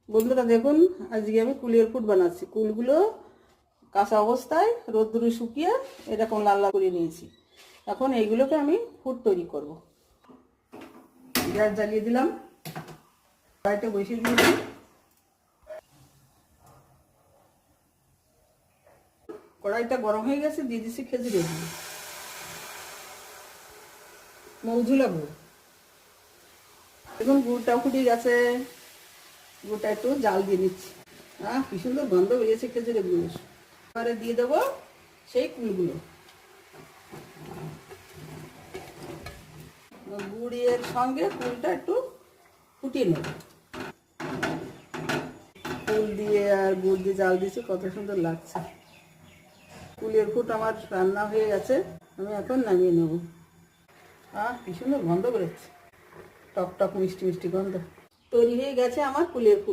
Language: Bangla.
বন্ধুরা দেখুন, আজকে আমি কুলের ফুট বানাচ্ছি। কুলগুলো কাঁচা অবস্থায় রোদ্দুরে শুকিয়ে এরকম লাল লাল করে নিয়েছি। এখন এইগুলোকে আমি ফুট তৈরি করব। গ্যাস জ্বালিয়ে দিলাম, কড়াইটা বসিয়ে দিয়েছি। কড়াইটা গরম হয়ে গেছে, দিয়ে দিচ্ছি খেজুরের গুড়, মৌজুলা গুড়। দেখুন গুড়টা ফুটে গেছে, গুড়টা একটু জাল দিয়ে নিচ্ছি। কি সুন্দর গন্ধ বেরিয়েছে খেজুরের গুড়। এবারে দিয়ে দেবো সেই কুলগুলো। গুড়ের সঙ্গে কুলটা একটু ফুটিয়ে নেব। কুল দিয়ে আর গুড় দিয়ে জাল দিয়েছি, কত সুন্দর লাগছে। কুলের ফুট আমার রান্না হয়ে গেছে, আমি এখন নামিয়ে নেব। কি সুন্দর গন্ধ বেরোচ্ছে, টক টক মিষ্টি মিষ্টি গন্ধ। তৈরি হয়ে গেছে আমার কুলের ফুট।